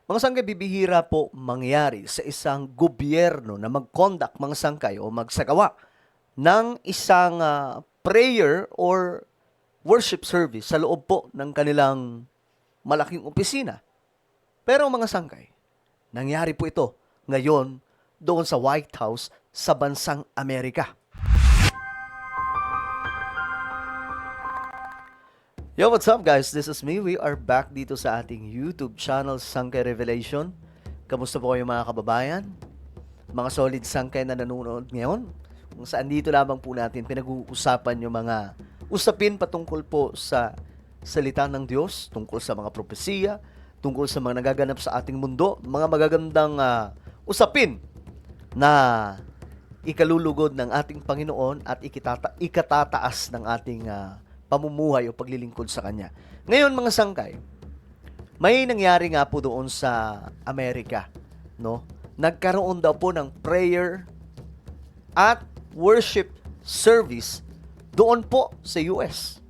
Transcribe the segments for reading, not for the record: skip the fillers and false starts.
Mga sangkay, bibihira po mangyari sa isang gobyerno na mag-conduct mga sangkay o magsagawa ng isang prayer or worship service sa loob po ng kanilang malaking opisina. Pero mga sangkay, nangyari po ito ngayon doon sa White House sa bansang Amerika. Yo, what's up guys? This is me. We are back dito sa ating YouTube channel, Sangkay Revelation. Kamusta po kayo mga kababayan? Mga solid sangkay na nanonood ngayon? Kung saan dito lamang po natin pinag-uusapan yung mga usapin patungkol po sa salita ng Diyos, tungkol sa mga propesiya, tungkol sa mga nagaganap sa ating mundo, mga magagandang usapin na ikalulugod ng ating Panginoon at ikatataas ng ating pamumuhay o paglilingkod sa Kanya. Ngayon mga sangkay, may nangyari nga po doon sa Amerika, no? Nagkaroon daw po ng prayer at worship service doon po sa US,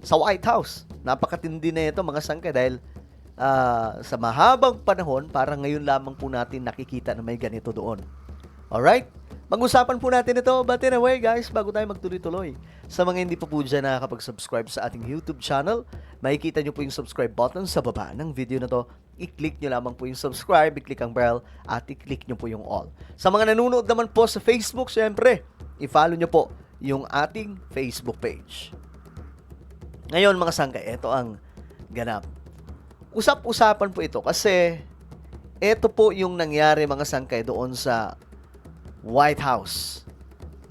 sa White House. Napakatindi na ito mga sangkay dahil sa mahabang panahon, parang ngayon lamang po natin nakikita na may ganito doon. Alright? Mag-usapan po natin ito, but anyway guys, bago tayo magtuloy-tuloy, sa mga hindi pa po dyan nakakapag-subscribe sa ating YouTube channel, makikita nyo po yung subscribe button sa baba ng video na to. I-click nyo lamang po yung subscribe, i-click ang bell, at i-click nyo po yung all. Sa mga nanonood naman po sa Facebook, syempre, i-follow nyo po yung ating Facebook page. Ngayon mga sangkay, ito ang ganap. Usap-usapan po ito kasi ito po yung nangyari mga sangkay doon sa White House.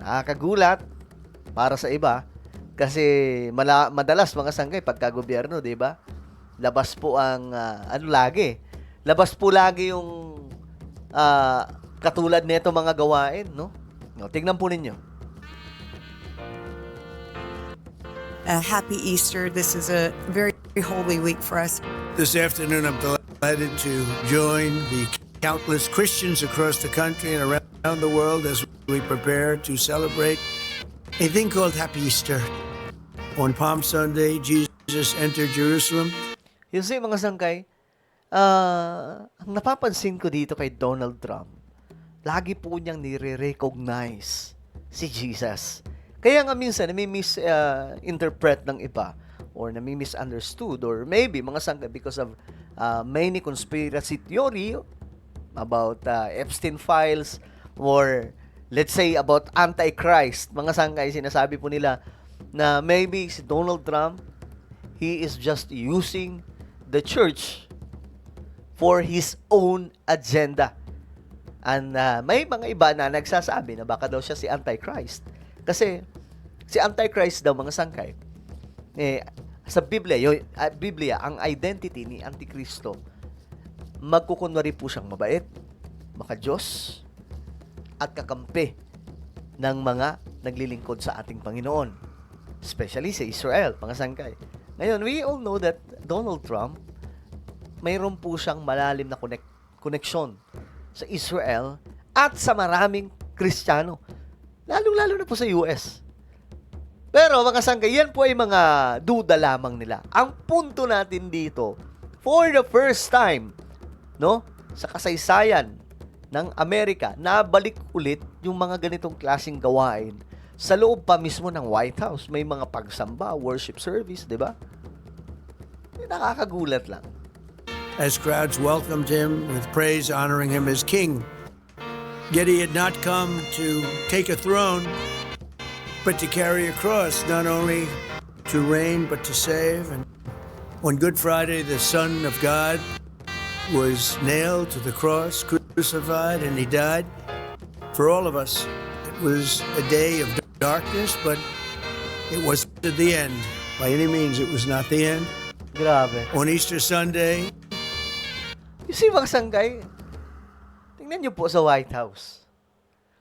Nakakagulat para sa iba kasi madalas mga sangkay pagka gobyerno, 'di ba? Labas po ang labas po lagi yung katulad nito mga gawain, no? No, tingnan po ninyo. Happy Easter. This is a very holy week for us. This afternoon, I'm delighted to join the countless Christians across the country and around the world as we prepare to celebrate a thing called Happy Easter. On Palm Sunday, Jesus entered Jerusalem. You see, mga sangkay, ang napapansin ko dito kay Donald Trump, lagi po niyang nire-recognize si Jesus. Kaya nga minsan, nami-misinterpret ng iba or nami-misunderstood or maybe, mga sangkay, because of many conspiracy theory about Epstein files or let's say about Antichrist. Mga sangkay, sinasabi po nila na maybe si Donald Trump, he is just using the church for his own agenda. And may mga iba na nagsasabi na baka daw siya si Antichrist. Kasi si Antichrist daw mga sangkay, sa Biblia, ang identity ni Antikristo, magkukunwari po siyang mabait, maka-Diyos, at kakampi ng mga naglilingkod sa ating Panginoon. Especially sa Israel, mga sangkay. Ngayon, we all know that Donald Trump, mayroon po siyang malalim na connection sa Israel at sa maraming Kristiyano. Lalong-lalo na po sa US. Pero mga sangkay, yan po ay mga duda lamang nila. Ang punto natin dito, for the first time, no, sa kasaysayan ng Amerika, nabalik ulit yung mga ganitong klaseng gawain sa loob pa mismo ng White House. May mga pagsamba, worship service, di ba? Nakakagulat lang. As crowds welcomed him with praise, honoring him as king. Yet he had not come to take a throne, but to carry a cross, not only to reign, but to save. And on Good Friday, the Son of God was nailed to the cross, crucified, and he died for all of us. It was a day of darkness, but it wasn't the end. By any means, it was not the end. Grabe. On Easter Sunday, You see, mga sangkay, tingnan niyo po sa White House,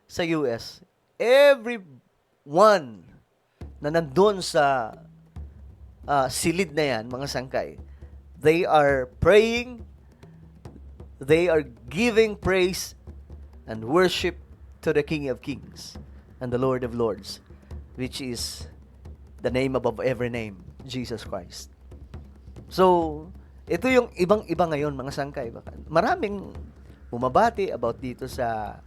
sa US, everyone na nandun sa silid na yan, mga sangkay, they are praying, they are giving praise and worship to the King of Kings and the Lord of Lords, which is the name above every name, Jesus Christ. So, Ito yung ibang-iba ngayon, mga sangkay. Maraming bumabati about dito sa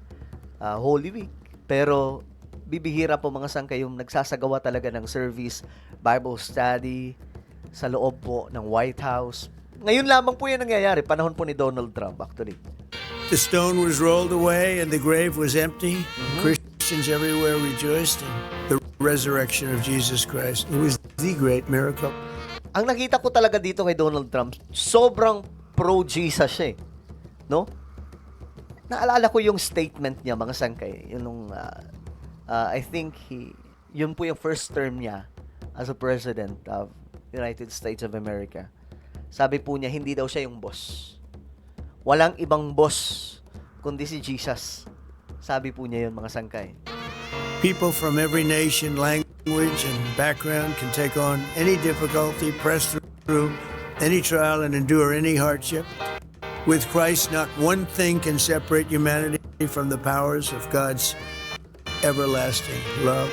Holy Week. Pero bibihira po mga sangkay yung nagsasagawa talaga ng service, Bible study, sa loob po ng White House. Ngayon lamang po yan nangyayari, panahon po ni Donald Trump actually. The stone was rolled away and the grave was empty. Christians everywhere rejoiced in the resurrection of Jesus Christ. It was the great miracle. Ang nakita ko talaga dito kay Donald Trump, sobrang pro-Jesus siya eh. No? Naalala ko yung statement niya, mga sangkay. I think yun po yung first term niya as a president of United States of America. Sabi po niya, hindi daw siya yung boss. Walang ibang boss kundi si Jesus. Sabi po niya yun, mga sangkay. People from every nation, language, and background can take on any difficulty, press through any trial, and endure any hardship. With Christ, not one thing can separate humanity from the powers of God's everlasting love.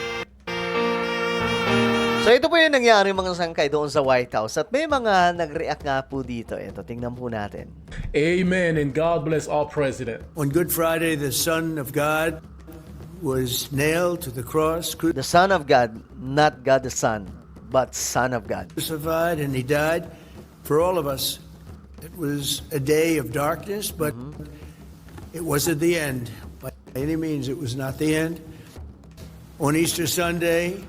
So ito po yung nangyari mga sangkay doon sa White House. At may mga nag-react nga po dito. Ito, tingnan po natin. Amen, and God bless our president. On Good Friday, the Son of God was nailed to the cross, The Son of God, not God the Son, but Son of God. crucified, and he died for all of us. It was a day of darkness, but it wasn't the end. By any means, it was not the end. On Easter Sunday,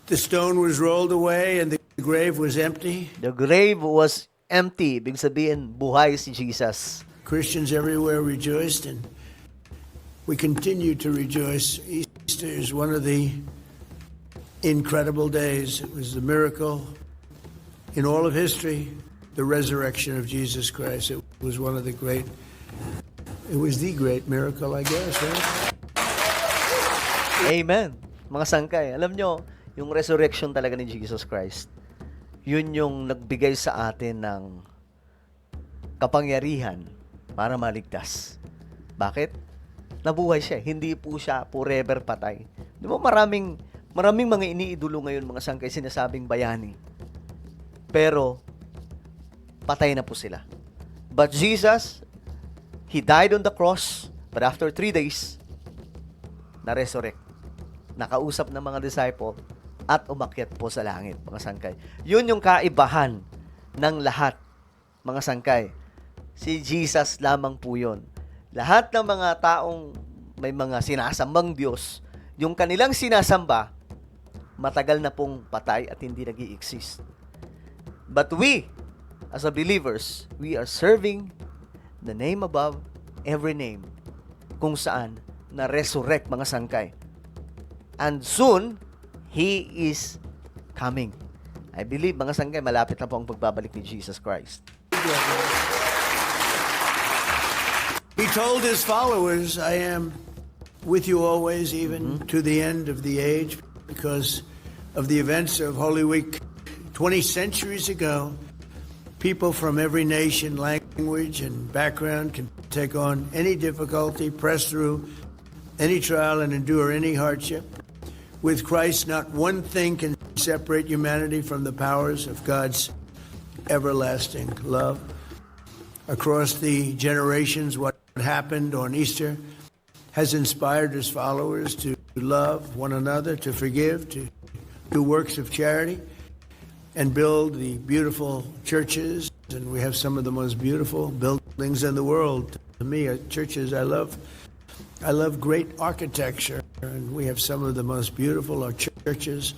the stone was rolled away and the grave was empty. The grave was empty. Ibig sabihin, buhay si Jesus. Christians everywhere rejoiced, and we continue to rejoice. Easter is one of the incredible days. It was the miracle in all of history, the resurrection of Jesus Christ. It was the great miracle, I guess, right? Amen. Mga sangkay, alam nyo, yung resurrection talaga ni Jesus Christ, yun yung nagbigay sa atin ng kapangyarihan para maligtas. Bakit? Nabuhay siya. Hindi po siya forever patay. Di ba maraming mga iniidolo ngayon, mga sangkay, sinasabing bayani. Pero, patay na po sila. But Jesus, He died on the cross, but after 3 days, na-resurrect. Nakausap ng mga disciple at umakyat po sa langit, mga sangkay. Yun yung kaibahan ng lahat, mga sangkay. Si Jesus lamang po yun. Lahat ng mga taong may mga sinasambang Diyos, yung kanilang sinasamba, matagal na pong patay at hindi nag-i-exist. But we, as a believers, we are serving the name above every name, kung saan na-resurrect, mga sangkay. And soon, He is coming. I believe, mga sangkay, malapit na po ang pagbabalik ni Jesus Christ. He told his followers, I am with you always, even to the end of the age, because of the events of Holy Week 20 centuries ago. People from every nation, language, and background can take on any difficulty, press through any trial, and endure any hardship. With Christ, not one thing can separate humanity from the powers of God's everlasting love. Across the generations, what happened on Easter has inspired his followers to love one another, to forgive, to do works of charity, and build the beautiful churches. And we have some of the most beautiful buildings in the world. To me, churches I love great architecture, and we have some of the most beautiful churches.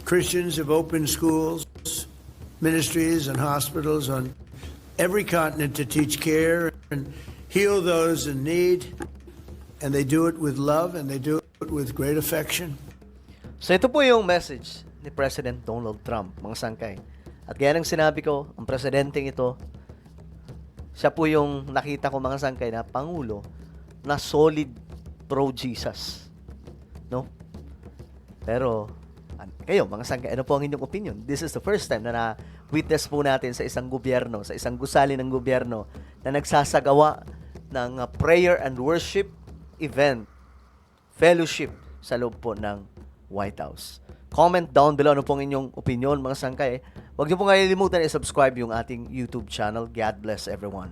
Christians have opened schools, ministries, and hospitals on every continent to teach care and heal those in need, and they do it with love, and they do it with great affection. So ito po yung message ni President Donald Trump, mga sangkay. At kaya nang sinabi ko, ang presidenteng ito, siya po yung nakita ko, mga sangkay, na pangulo na solid pro-Jesus. No? Pero, kayo, mga sangkay, ano po ang inyong opinion? This is the first time na na-witness po natin sa isang gobyerno, sa isang gusali ng gobyerno na nagsasagawa ng prayer and worship event, fellowship sa loob po ng White House. Comment down below ano pong inyong opinion mga sangkay. Huwag niyo pong kalilimutan i-subscribe yung ating YouTube channel. God bless everyone.